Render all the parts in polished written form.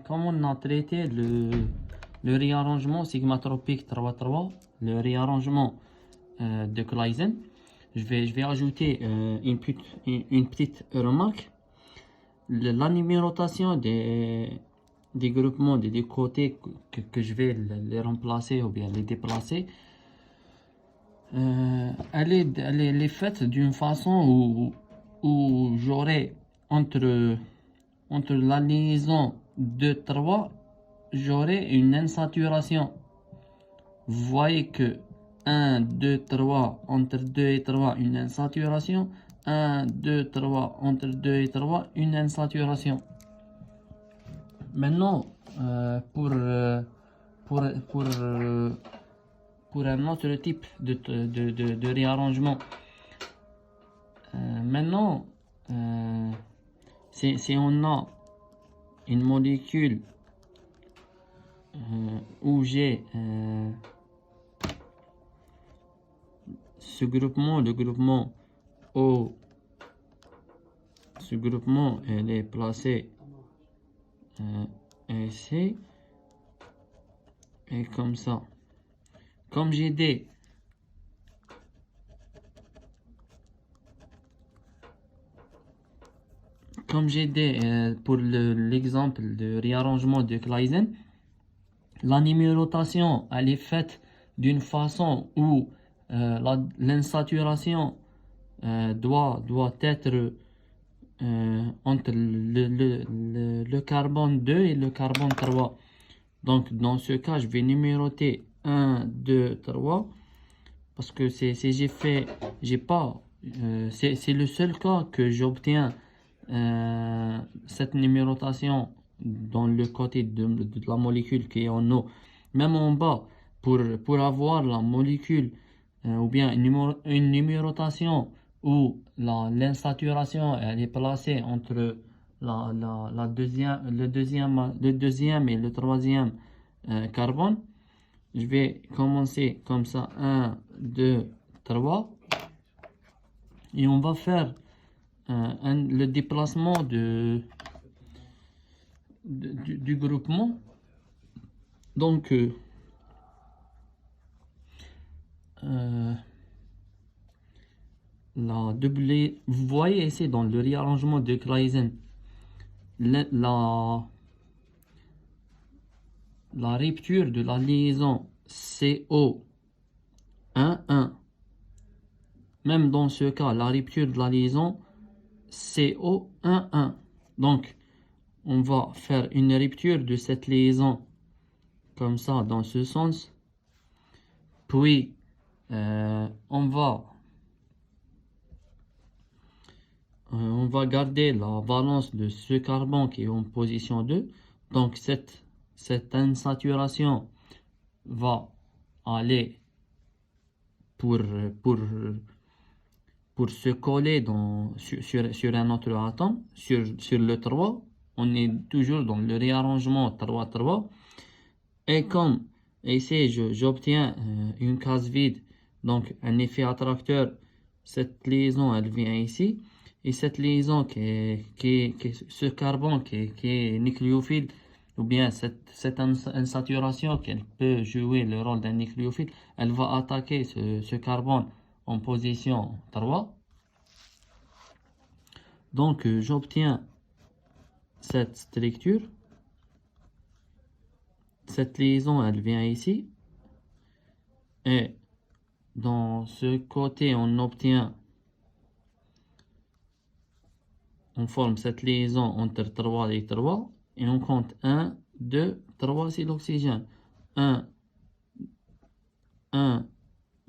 comme on a traité le réarrangement sigmatropique 3-3, le réarrangement de Claisen, je vais ajouter une petite remarque. La numérotation des groupements des deux côtés que je vais les remplacer ou bien les déplacer, elle est faite d'une façon où j'aurai entre la liaison 2-3, j'aurai une insaturation. Vous voyez que 1, 2, 3, entre 2 et 3, une insaturation. 1, 2, 3, entre 2 et 3, une insaturation. Maintenant, pour un autre type de réarrangement, maintenant, si on a une molécule où j'ai ce groupement, le groupement O, ce groupement elle est placé ici et comme ça. Comme j'ai des pour l'exemple de réarrangement de Claisen, la numérotation elle est faite d'une façon où l'insaturation doit être entre le carbone 2 et le carbone 3. Donc dans ce cas, je vais numéroter 1, 2, 3 parce que c'est le seul cas que j'obtiens cette numérotation dans le côté de la molécule qui est en eau. Même en bas, pour avoir la molécule ou bien une numérotation où l'insaturation elle est placée entre le deuxième et le troisième carbone, je vais commencer comme ça, 1, 2, 3, et on va faire le déplacement du groupement. Donc vous voyez ici dans le réarrangement de Claisen, la rupture de la liaison CO 1,1. Même dans ce cas, la rupture de la liaison CO 1,1. Donc, on va faire une rupture de cette liaison comme ça, dans ce sens. Puis, on va garder la valence de ce carbone qui est en position 2. Donc, cette insaturation va aller pour se coller sur un autre atome, sur le 3. On est toujours dans le réarrangement 3-3. Et comme ici, j'obtiens une case vide, donc un effet attracteur, cette liaison, elle vient ici. Et cette liaison, ce carbone qui est nucléophile, ou bien cette insaturation qu'elle peut jouer le rôle d'un nucléophile, elle va attaquer ce carbone en position 3. Donc, j'obtiens cette structure. Cette liaison, elle vient ici. Et dans ce côté, on forme cette liaison entre 3 et 3. Et on compte 1, 2, 3, c'est l'oxygène. 1,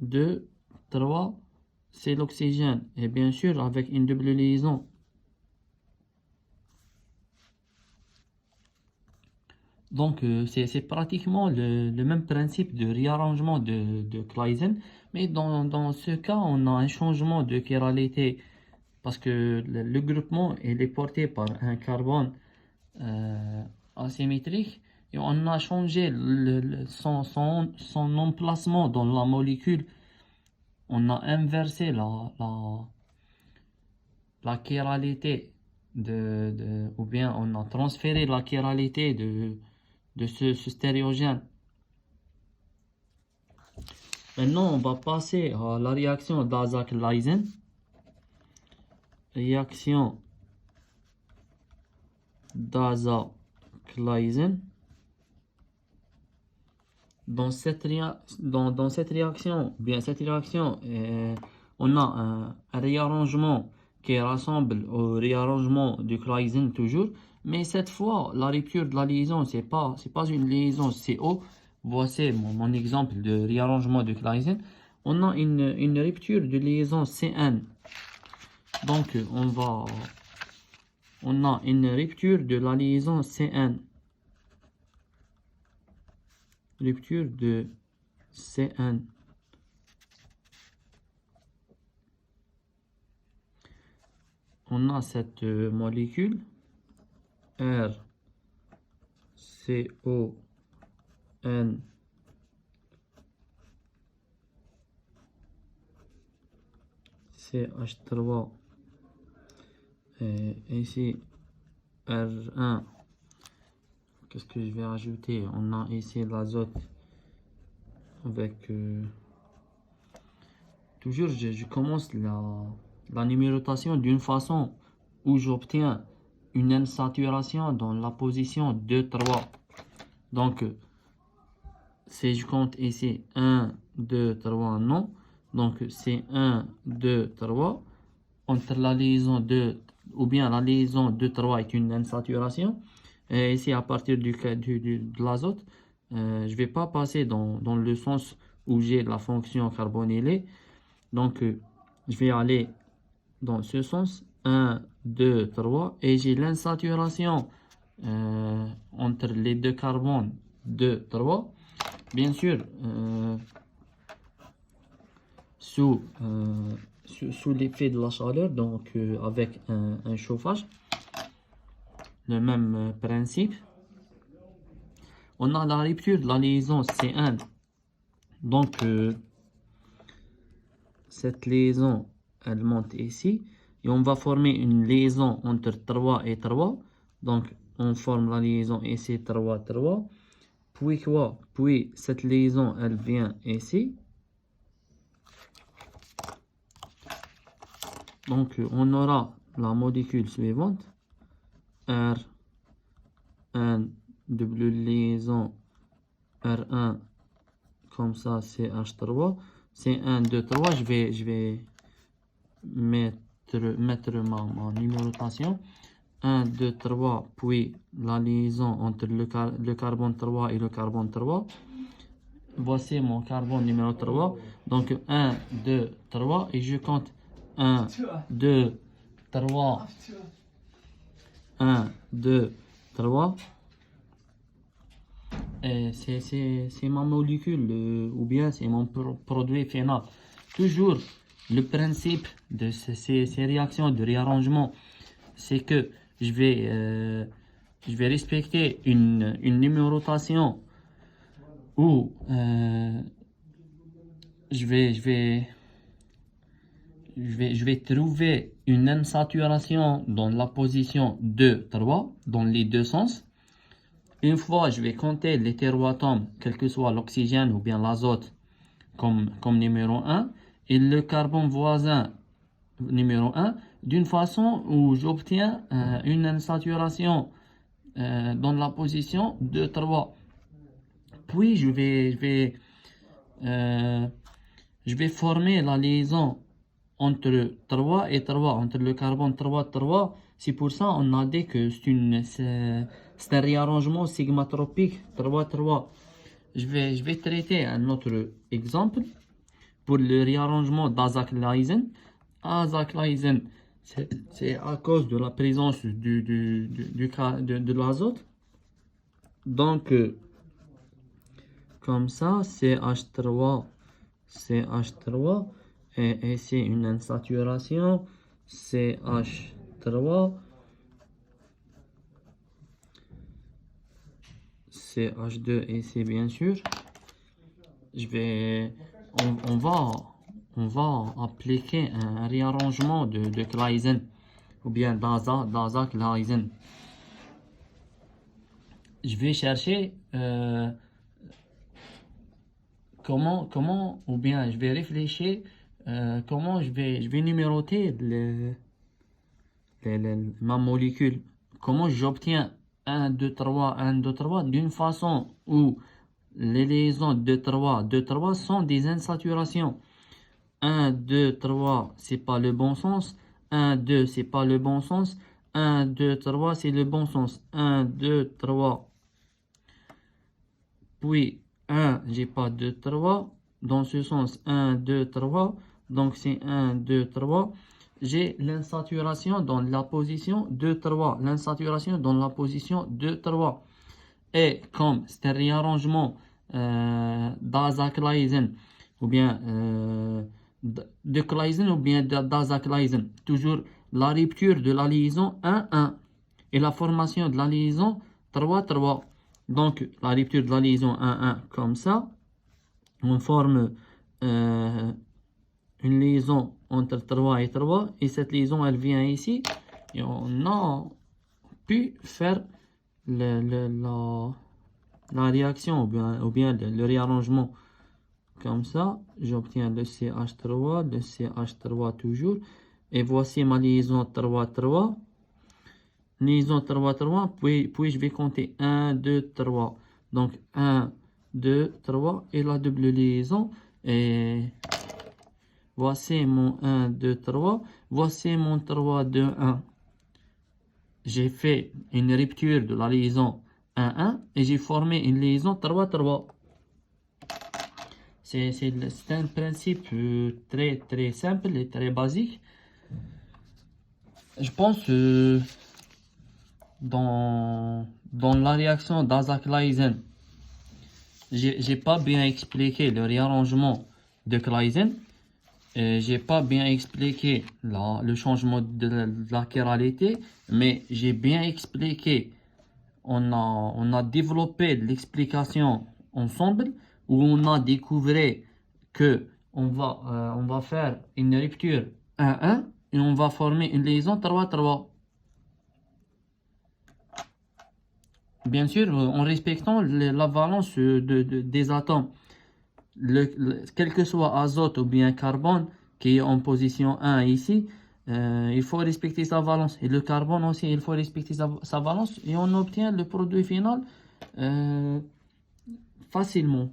2, 3, c'est l'oxygène. Et bien sûr, avec une double liaison. Donc, c'est pratiquement le même principe de réarrangement de Claisen. Mais dans ce cas, on a un changement de chiralité parce que le groupement il est porté par un carbone asymétrique. Et on a changé son emplacement dans la molécule. On a inversé la chiralité ou bien on a transféré la chiralité de ce stéréogène. Maintenant, on va passer à la réaction d'Azak-Leysen. Réaction d'Azak-Leysen. Dans cette réaction, on a un réarrangement qui rassemble au réarrangement du Claisen toujours, mais cette fois, la rupture de la liaison, c'est pas une liaison CO. Voici mon exemple de réarrangement du Claisen. On a une rupture de liaison CN. Donc, on a une rupture de la liaison CN. Rupture de CN. On a cette molécule RCON CH3 et ici R1. Qu'est-ce que je vais ajouter? On a ici l'azote avec toujours je commence la numérotation d'une façon où j'obtiens une N-saturation dans la position 2, 3. Donc, si je compte ici 1, 2, 3, non. Donc, c'est 1, 2, 3. Entre la liaison 2, ou bien la liaison 2, 3 est une N-saturation. Et ici, à partir de l'azote, je ne vais pas passer dans le sens où j'ai la fonction carbonylée. Donc, je vais aller dans ce sens, 1, 2, 3, et j'ai l'insaturation entre les deux carbones, 2, 3. Bien sûr, sous l'effet de la chaleur, donc avec un chauffage, le même principe. On a la rupture de la liaison C1. Donc, cette liaison, elle monte ici. Et on va former une liaison entre 3 et 3. Donc, on forme la liaison ici, 3, 3. Puis quoi? Puis, cette liaison, elle vient ici. Donc, on aura la molécule suivante. R1, double liaison, R1, comme ça, CH3. C1, 2, 3. Je vais mettre ma numérotation. 1, 2, 3, puis la liaison entre le carbone 3 et le carbone 3. Voici mon carbone numéro 3. Donc 1, 2, 3. Et je compte 1, 2, 3. 1, 2, 3. Et c'est ma molécule, ou bien c'est mon produit final. Toujours, le principe de ces réactions de réarrangement, c'est que je vais respecter une numérotation où je vais trouver une N-saturation dans la position 2, 3, dans les deux sens. Une fois, je vais compter l'hétéroatome, quel que soit l'oxygène ou bien l'azote, comme numéro 1, et le carbone voisin, numéro 1, d'une façon où j'obtiens une saturation dans la position 2, 3. Puis, je vais former la liaison entre 3 et 3, entre le carbone 3, 3. C'est pour ça qu'on a dit que c'est un réarrangement sigmatropique 3, 3. Je vais traiter un autre exemple pour le réarrangement d'Azak-Leysen. Azak-Leysen, c'est à cause de la présence de l'azote. Donc, comme ça, CH3, CH3. Et ici, une insaturation, CH3, CH2 ici, bien sûr. On va appliquer un réarrangement de Claisen. ou bien Daza Gleisen. Je vais chercher comment, ou bien je vais réfléchir comment je vais numéroter ma molécule. Comment j'obtiens 1, 2, 3, 1, 2, 3 d'une façon où les liaisons 2, 3, 2, 3 sont des insaturations. 1, 2, 3, c'est pas le bon sens. 1, 2, c'est pas le bon sens. 1, 2, 3, c'est le bon sens. 1, 2, 3. Puis 1, j'ai pas 2, 3. Dans ce sens, 1, 2, 3. Donc c'est 1, 2, 3. J'ai l'insaturation dans la position 2, 3. L'insaturation dans la position 2, 3. Et comme c'est un réarrangement d'Aza-Kleisen, ou bien de Kleisen ou bien d'Aza-Kleisen, toujours la rupture de la liaison 1, 1 et la formation de la liaison 3, 3. Donc la rupture de la liaison 1, 1 comme ça, on forme une liaison entre 3 et 3 et cette liaison elle vient ici et on a pu faire la réaction ou bien le réarrangement comme ça. J'obtiens le CH3, le CH3 toujours, et voici ma liaison 3, 3, liaison 3, 3, puis je vais compter 1, 2, 3, donc 1, 2, 3 et la double liaison, et voici mon 1, 2, 3, voici mon 3, 2, 1. J'ai fait une rupture de la liaison 1, 1 et j'ai formé une liaison 3, 3. C'est un principe très très simple et très basique. Je pense dans la réaction d'Aza-Kleisen, j'ai pas bien expliqué le réarrangement de Kleisen. J'ai pas bien expliqué le changement de la chiralité, mais j'ai bien expliqué. On a développé l'explication ensemble où on a découvert que on va faire une rupture 1-1 et on va former une liaison 3-3. Bien sûr, en respectant la valence des atomes. Quel que soit azote ou bien carbone qui est en position 1 ici, il faut respecter sa valence. Et le carbone aussi, il faut respecter sa valence. Et on obtient le produit final facilement.